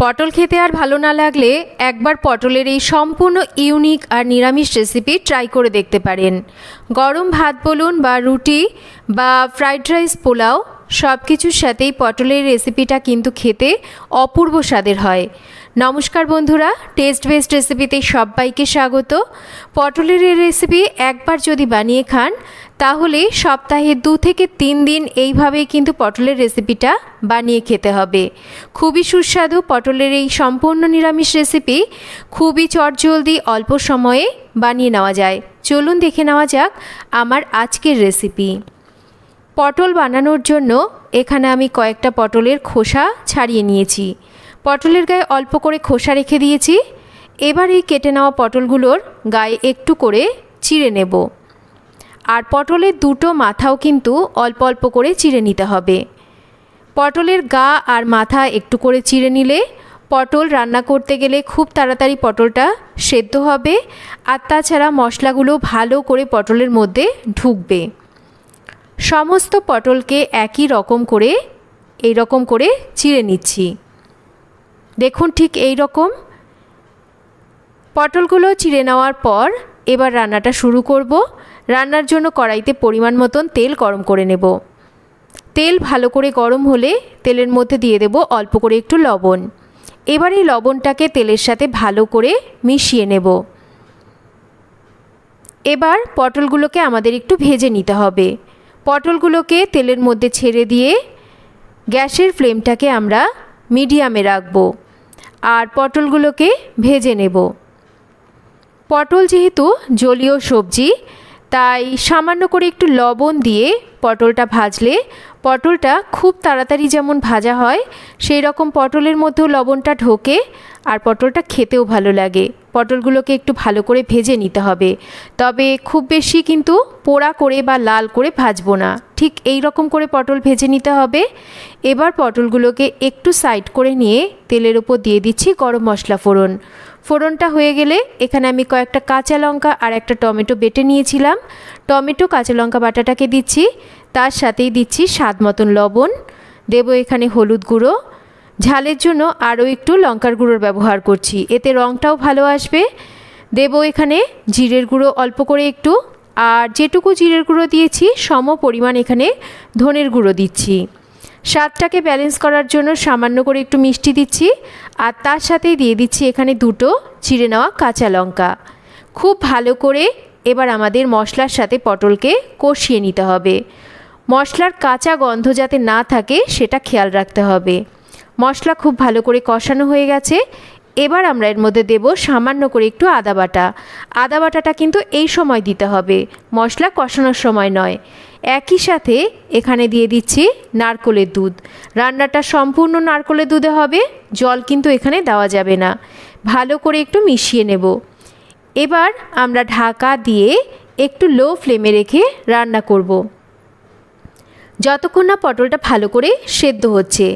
পটল খেতে আর ভালো না লাগলে একবার পটলের এই সম্পূর্ণ ইউনিক আর নিরামিষ রেসিপি ট্রাই করে দেখতে পারেন। গরম ভাত বলুন বা রুটি বা ফ্রাইড রাইস, পোলাও সব কিছুর সাথেই পটলের রেসিপিটা কিন্তু খেতে অপূর্ব স্বাদের হয়। নমস্কার বন্ধুরা, টেস্ট বেস্ট রেসিপিতে সবাইকে স্বাগত। পটলের এই রেসিপি একবার যদি বানিয়ে খান তাহলে সপ্তাহে 2 থেকে 3 দিন এইভাবেই কিন্তু পটলের রেসিপিটা বানিয়ে খেতে হবে। খুবই সুস্বাদু পটলের এই সম্পূর্ণ নিরামিষ রেসিপি খুবই চটজলদি অল্প সময়ে বানিয়ে নেওয়া যায়। চলুন দেখে নেওয়া যাক আমার আজকের রেসিপি। পটল বানানোর জন্য এখানে আমি কয়েকটা পটলের খোসা ছাড়িয়ে নিয়েছি। পটলের গায়ে অল্প করে খোসা রেখে দিয়েছি। এবার এই কেটে নেওয়া পটলগুলোর গায়ে একটু করে চিড়ে নেব। আর পটলের দুটো মাথাও কিন্তু অল্প অল্প করে চিড়ে নিতে হবে। পটলের গা আর মাথা একটু করে চিড়ে নিলে পটল রান্না করতে গেলে খুব তাড়াতাড়ি পটলটা সেদ্ধ হবে, আর তাছাড়া মশলাগুলো ভালো করে পটলের মধ্যে ঢুকবে। সমস্ত পটলকে একই রকম করে এইরকম করে চিড়ে নিচ্ছি। দেখুন ঠিক এই রকম পটলগুলো চিড়ে নেওয়ার পর এবার রান্নাটা শুরু করব। রান্নার জন্য কড়াইতে পরিমাণ মতন তেল গরম করে নেব। তেল ভালো করে গরম হলে তেলের মধ্যে দিয়ে দেব অল্প করে একটু লবণ। এবার এই লবণটাকে তেলের সাথে ভালো করে মিশিয়ে নেব। এবার পটলগুলোকে আমাদের একটু ভেজে নিতে হবে। পটলগুলোকে তেলের মধ্যে ছেড়ে দিয়ে গ্যাসের ফ্লেমটাকে আমরা মিডিয়ামে রাখব আর পটলগুলোকে ভেজে নেব। পটল যেহেতু জলীয় সবজি, তাই সামান্য করে একটু লবণ দিয়ে পটলটা ভাজলে পটলটা খুব তাড়াতাড়ি যেমন ভাজা হয় সেই রকম পটলের মধ্যেও লবণটা ঢোকে আর পটলটা খেতেও ভালো লাগে। পটলগুলোকে একটু ভালো করে ভেজে নিতে হবে, তবে খুব বেশি কিন্তু পোড়া করে বা লাল করে ভাজবো না, ঠিক এই রকম করে পটল ভেজে নিতে হবে। এবার পটলগুলোকে একটু সাইড করে নিয়ে তেলের উপর দিয়ে দিচ্ছি গরম মশলা ফোড়ন। ফোড়নটা হয়ে গেলে এখানে আমি কয়েকটা কাঁচা লঙ্কা আর একটা টমেটো বেটে নিয়েছিলাম। টমেটো কাঁচা লঙ্কা বাটাটাকে দিচ্ছি, তার সাথেই দিচ্ছি স্বাদ মতন লবণ, দেব এখানে হলুদ গুঁড়ো, ঝালের জন্য আরও একটু লঙ্কার গুঁড়োর ব্যবহার করছি, এতে রঙটাও ভালো আসবে। দেব এখানে জিরের গুঁড়ো অল্প করে একটু, আর যেটুকু জিরের গুঁড়ো দিয়েছি সম পরিমাণ এখানে ধনের গুঁড়ো দিচ্ছি। স্বাদটাকে ব্যালেন্স করার জন্য সামান্য করে একটু মিষ্টি দিচ্ছি, আর তার সাথেই দিয়ে দিচ্ছি এখানে 2টো চিড়ে নেওয়া কাঁচা লঙ্কা। খুব ভালো করে এবার আমাদের মশলার সাথে পটলকে কষিয়ে নিতে হবে। মশলার কাঁচা গন্ধ যাতে না থাকে সেটা খেয়াল রাখতে হবে। মশলা খুব ভালো করে কষানো হয়ে গেছে। এবার আমরা এর মধ্যে দেব সামান্য করে একটু আদা বাটা। আদা বাটাটা কিন্তু এই সময় দিতে হবে, মশলা কষানোর সময় নয়। একই সাথে এখানে দিয়ে দিচ্ছি নারকেলের দুধ। রান্নাটা সম্পূর্ণ নারকেলের দুধে হবে, জল কিন্তু এখানে দেওয়া যাবে না। ভালো করে একটু মিশিয়ে নেব। এবার আমরা ঢাকা দিয়ে একটু লো ফ্লেমে রেখে রান্না করব যতক্ষণ না পটলটা ভালো করে সেদ্ধ হচ্ছে।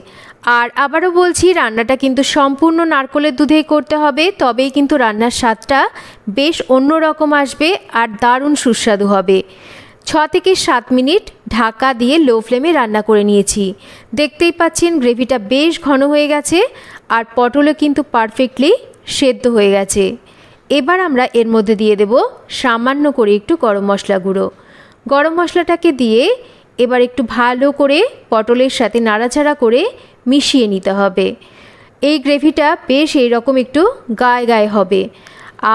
আর আবারও বলছি, রান্নাটা কিন্তু সম্পূর্ণ নারকেলের দুধেই করতে হবে, তবেই কিন্তু রান্নার স্বাদটা বেশ অন্যরকম আসবে আর দারুণ সুস্বাদু হবে। 6 থেকে 7 মিনিট ঢাকা দিয়ে লো ফ্লেমে রান্না করে নিয়েছি। দেখতেই পাচ্ছেন গ্রেভিটা বেশ ঘন হয়ে গেছে আর পটলও কিন্তু পারফেক্টলি সেদ্ধ হয়ে গেছে। এবার আমরা এর মধ্যে দিয়ে দেব সামান্য করে একটু গরম মশলা গুঁড়ো। গরম মশলাটাকে দিয়ে এবার একটু ভালো করে পটলের সাথে নাড়াচাড়া করে মিশিয়ে নিতে হবে। এই গ্রেভিটা বেশ এইরকম একটু গায়ে গায়ে হবে।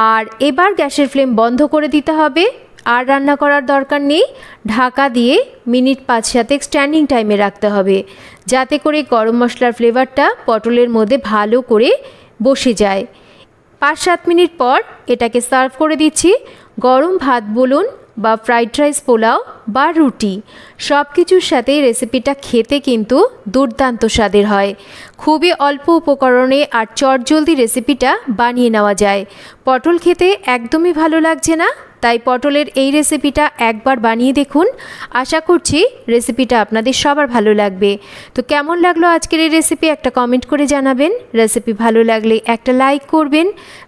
আর এবার গ্যাসের ফ্লেম বন্ধ করে দিতে হবে, আর রান্না করার দরকার নেই। ঢাকা দিয়ে মিনিট 5-7 স্ট্যান্ডিং টাইমে রাখতে হবে, যাতে করে গরম মশলার ফ্লেভারটা পটলের মধ্যে ভালো করে বসে যায়। 5-7 মিনিট পর এটাকে সার্ভ করে দিচ্ছি। গরম ভাত বলুন বা ফ্রাইড রাইস, পোলাও বা রুটি সব কিছুর সাথে রেসিপিটা খেতে কিন্তু দুর্দান্ত স্বাদের হয়। খুবই অল্প উপকরণে আর চটজলদি রেসিপিটা বানিয়ে নেওয়া যায়। পটল খেতে একদমই ভালো লাগছে না, তাই পটলের এই রেসিপিটা একবার বানিয়ে দেখুন। আশা করছি রেসিপিটা আপনাদের সবার ভালো লাগবে। তো কেমন লাগলো আজকের এই রেসিপি একটা কমেন্ট করে জানাবেন। রেসিপি ভালো লাগলে একটা লাইক করবেন,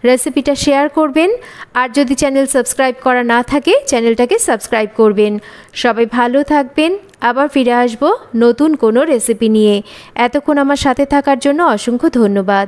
রেসিপিটা শেয়ার করবেন, আর যদি চ্যানেল সাবস্ক্রাইব করা না থাকে চ্যানেলটাকে সাবস্ক্রাইব করবেন। সবাই ভালো থাকবেন, আবার ফিরে আসবো নতুন কোনো রেসিপি নিয়ে। এতক্ষণ আমার সাথে থাকার জন্য অসংখ্য ধন্যবাদ।